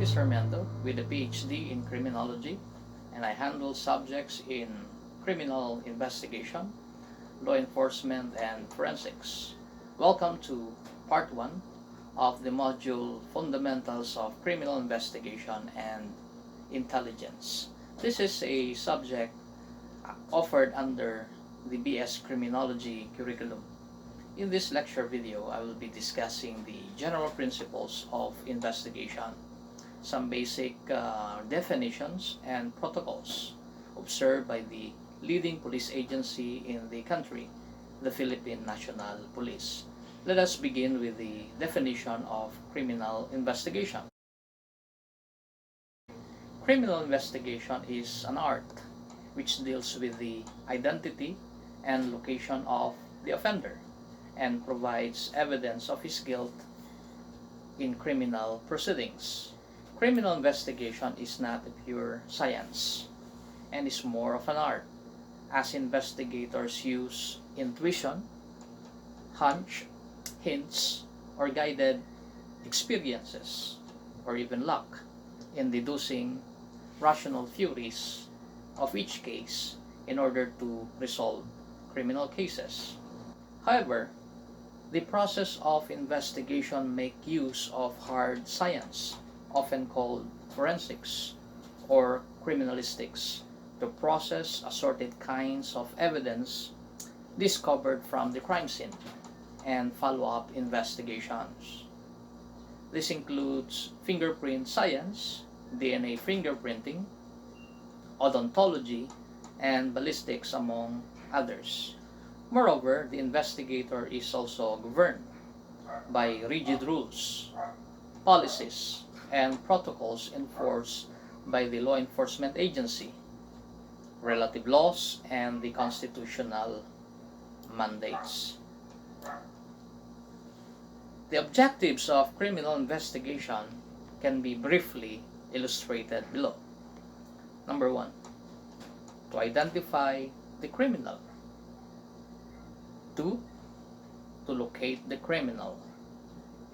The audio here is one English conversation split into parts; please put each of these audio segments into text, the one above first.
is Armando with a PhD in criminology, and I handle subjects in criminal investigation, law enforcement, and forensics. Welcome to part 1 of the module Fundamentals of Criminal Investigation and Intelligence. This is a subject offered under the BS Criminology curriculum. In this lecture video, I will be discussing the general principles of investigation, some basic definitions and protocols observed by the leading police agency in the country, the Philippine National Police. Let us begin with the definition of criminal investigation. Criminal investigation is an art which deals with the identity and location of the offender and provides evidence of his guilt in criminal proceedings. Criminal investigation is not a pure science and is more of an art, as investigators use intuition, hunch, hints, or guided experiences, or even luck, in deducing rational theories of each case in order to resolve criminal cases. However, the process of investigation makes use of hard science, often called forensics or criminalistics, to process assorted kinds of evidence discovered from the crime scene and follow-up investigations. This includes fingerprint science, DNA fingerprinting, odontology, and ballistics, among others. Moreover, the investigator is also governed by rigid rules, policies, and protocols enforced by the law enforcement agency, relative laws, and the constitutional mandates. The objectives of criminal investigation can be briefly illustrated below. Number 1, to identify the criminal. 2, to locate the criminal.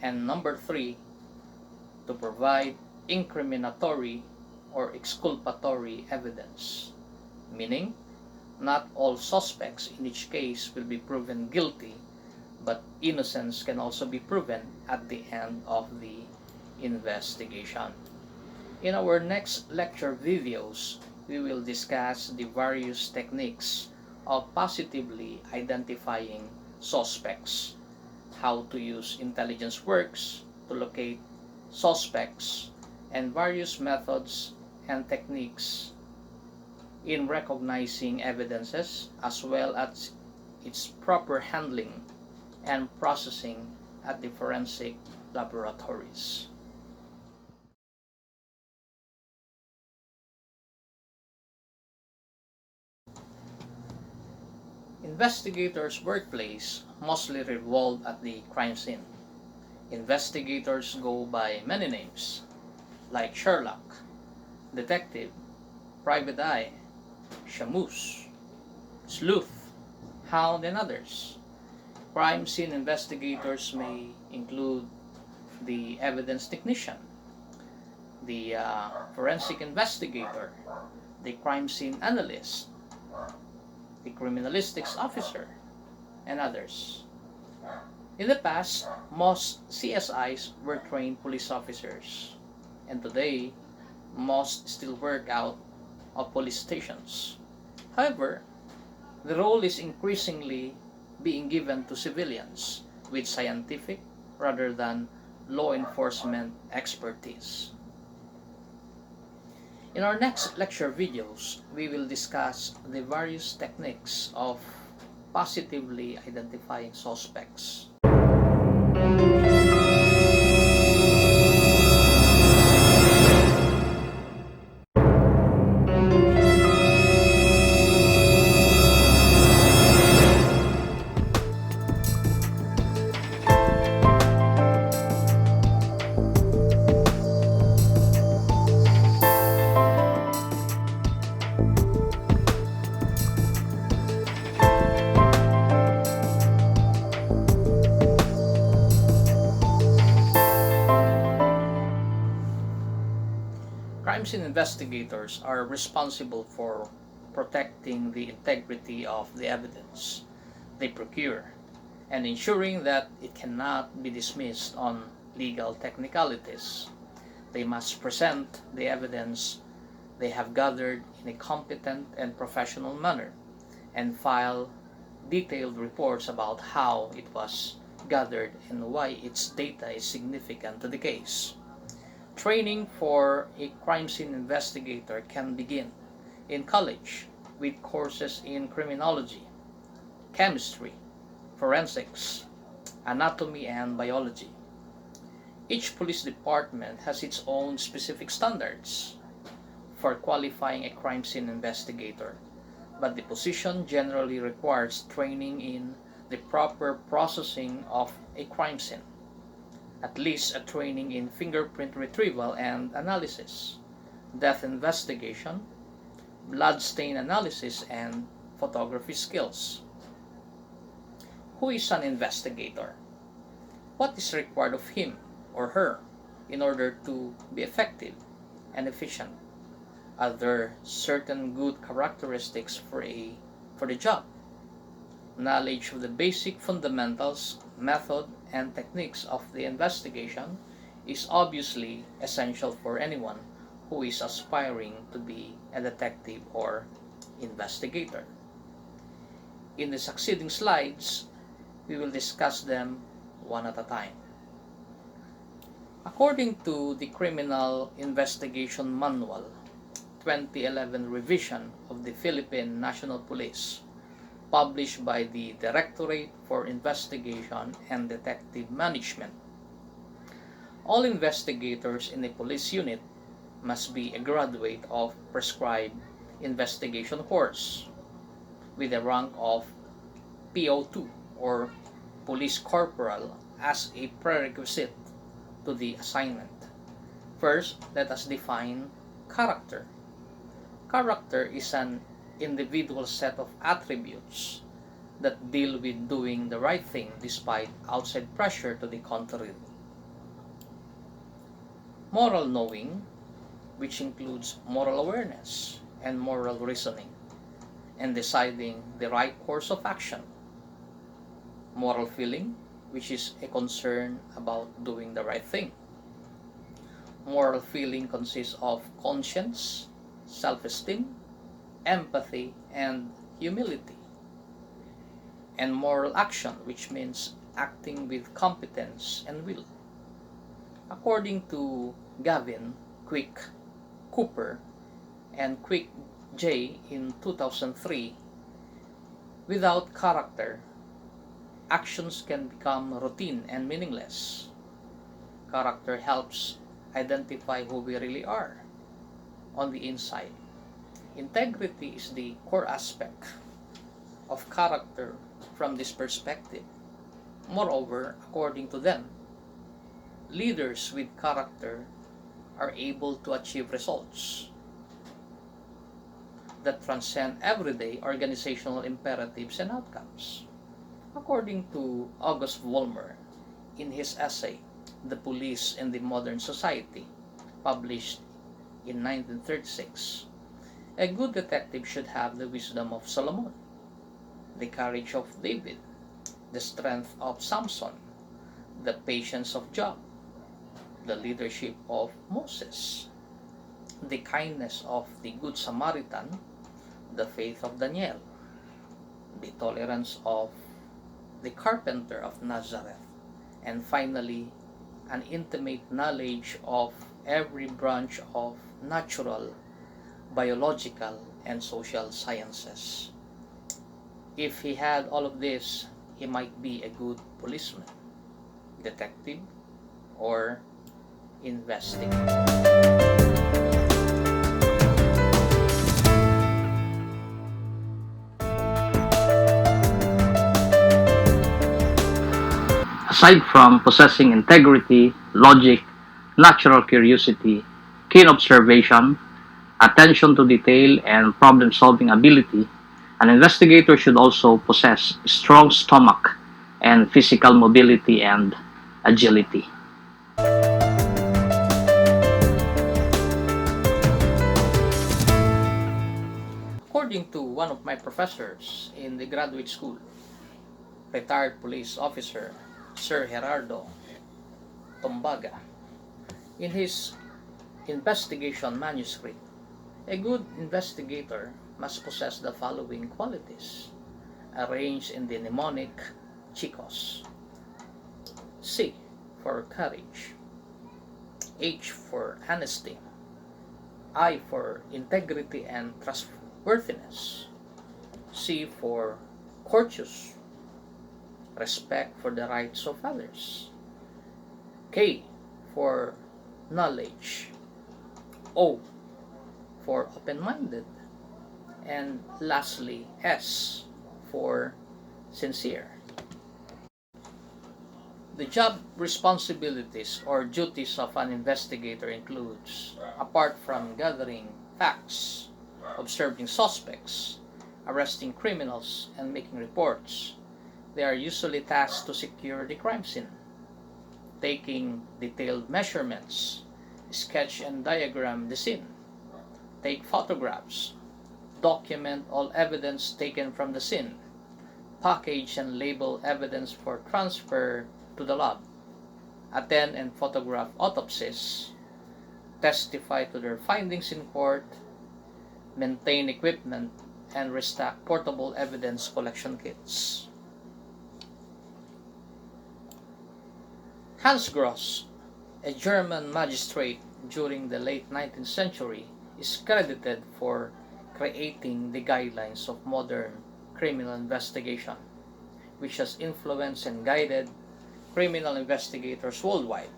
And number 3, to provide incriminatory or exculpatory evidence, meaning not all suspects in each case will be proven guilty, but innocence can also be proven at the end of the investigation. In our next lecture videos, we will discuss the various techniques of positively identifying suspects, how to use intelligence works to locate suspects, and various methods and techniques in recognizing evidences, as well as its proper handling and processing at the forensic laboratories. Investigators' workplace mostly revolve at the crime scene. Investigators go by many names, like Sherlock, Detective, Private Eye, Shamus, Sleuth, Hound, and others. Crime scene investigators may include the evidence technician, the forensic investigator, the crime scene analyst, the criminalistics officer, and others. In the past, most CSIs were trained police officers, and today, most still work out of police stations. However, the role is increasingly being given to civilians with scientific rather than law enforcement expertise. In our next lecture videos, we will discuss the various techniques of positively identifying suspects. crime scene investigators are responsible for protecting the integrity of the evidence they procure and ensuring that it cannot be dismissed on legal technicalities. They must present the evidence they have gathered in a competent and professional manner and file detailed reports about how it was gathered and why its data is significant to the case. Training for a crime scene investigator can begin in college with courses in criminology, chemistry, forensics, anatomy, and biology. Each police department has its own specific standards for qualifying a crime scene investigator, but the position generally requires training in the proper processing of a crime scene, at least a training in fingerprint retrieval and analysis, death investigation, blood stain analysis, and photography skills. Who is an investigator? What is required of him or her in order to be effective and efficient? Are there certain good characteristics for the job? Knowledge of the basic fundamentals, method, and techniques of the investigation is obviously essential for anyone who is aspiring to be a detective or investigator. In the succeeding slides, we will discuss them one at a time. According to the Criminal Investigation Manual, 2011 revision of the Philippine National Police, published by the Directorate for Investigation and Detective Management, all investigators in a police unit must be a graduate of prescribed investigation course with a rank of PO2 or Police Corporal as a prerequisite to the assignment. First, let us define character. Character is an individual set of attributes that deal with doing the right thing despite outside pressure to the contrary. Moral knowing, which includes moral awareness and moral reasoning, and deciding the right course of action. Moral feeling, which is a concern about doing the right thing. Moral feeling consists of conscience, self-esteem, empathy, and humility. And moral action, which means acting with competence and will. According to Gavin, Quick, Cooper, and Quick J in 2003, without character, actions can become routine and meaningless. Character helps identify who we really are on the inside. Integrity is the core aspect of character from this perspective. Moreover, according to them, leaders with character are able to achieve results that transcend everyday organizational imperatives and outcomes. According to August Vollmer, in his essay, The Police in the Modern Society, published in 1936, a good detective should have the wisdom of Solomon, the courage of David, the strength of Samson, the patience of Job, the leadership of Moses, the kindness of the Good Samaritan, the faith of Daniel, the tolerance of the carpenter of Nazareth, and finally, an intimate knowledge of every branch of natural, biological, and social sciences. If he had all of this, he might be a good policeman, detective, or investigator. Aside from possessing integrity, logic, natural curiosity, keen observation, attention to detail, and problem-solving ability, an investigator should also possess a strong stomach and physical mobility and agility. one of my professors in the graduate school, retired police officer Sir Gerardo Tombaga. In his investigation manuscript, a good investigator must possess the following qualities, arranged in the mnemonic CHICOS. C for courage, H for honesty, I for integrity and trustworthiness, C for courteous, respect for the rights of others, K for knowledge, O for open-minded, and lastly S for sincere. The job responsibilities or duties of an investigator includes, apart from gathering facts, observing suspects, arresting criminals, and making reports, they are usually tasked to secure the crime scene, taking detailed measurements, sketch and diagram the scene, take photographs, document all evidence taken from the scene, package and label evidence for transfer to the lab, attend and photograph autopsies, testify to their findings in court, maintain equipment, and restock portable evidence collection kits. Hans Gross, a German magistrate during the late 19th century, is credited for creating the guidelines of modern criminal investigation, which has influenced and guided criminal investigators worldwide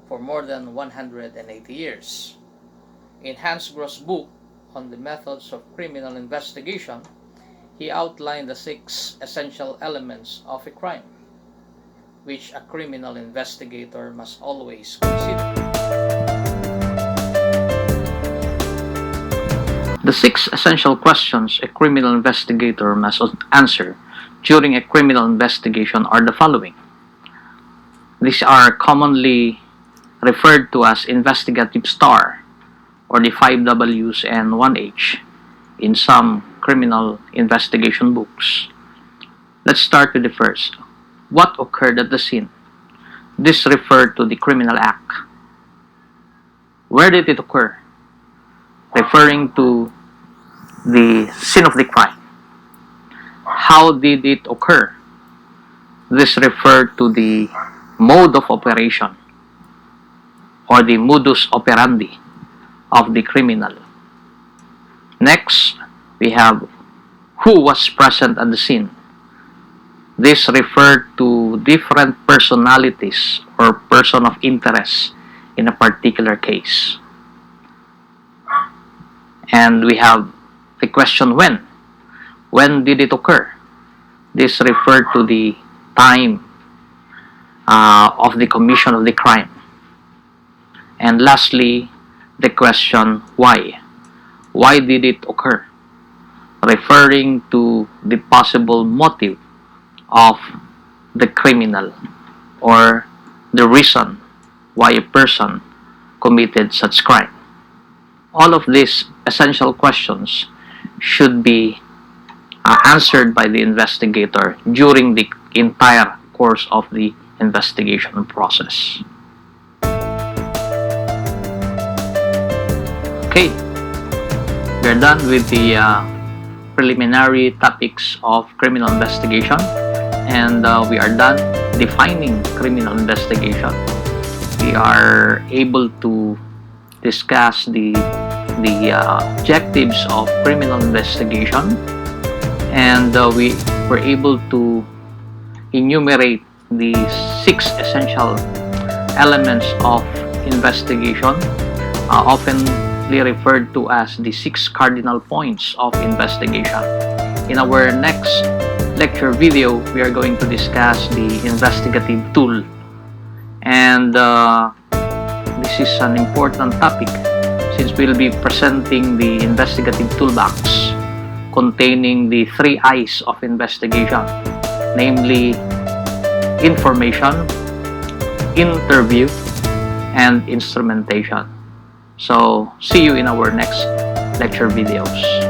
for more than 180 years. In Hans Gross' book on the methods of criminal investigation, he outlined the 6 essential elements of a crime, which a criminal investigator must always consider. The 6 essential questions a criminal investigator must answer during a criminal investigation are the following. These are commonly referred to as investigative STAR, or the 5 W's and 1 H in some criminal investigation books. Let's start with the first. What occurred at the scene? This refers to the criminal act. Where did it occur? Referring to the scene of the crime. How did it occur? This refers to the mode of operation or the modus operandi of the criminal. Next, we have who was present at the scene. This referred to different personalities or person of interest in a particular case. And we have the question when. When did it occur? This referred to the time of the commission of the crime. And lastly, the question why. Why did it occur? Referring to the possible motive of the criminal or the reason why a person committed such crime. All of these essential questions should be answered by the investigator during the entire course of the investigation process. Okay, we're done with the preliminary topics of criminal investigation, and we are done defining criminal investigation. We are able to discuss the objectives of criminal investigation, and we were able to enumerate the 6 essential elements of investigation, oftenly referred to as the 6 cardinal points of investigation. In our next lecture video, we are going to discuss the investigative tool, and this is an important topic since we'll be presenting the investigative toolbox containing the 3 I's of investigation, namely information, interview, and instrumentation. So, see you in our next lecture videos.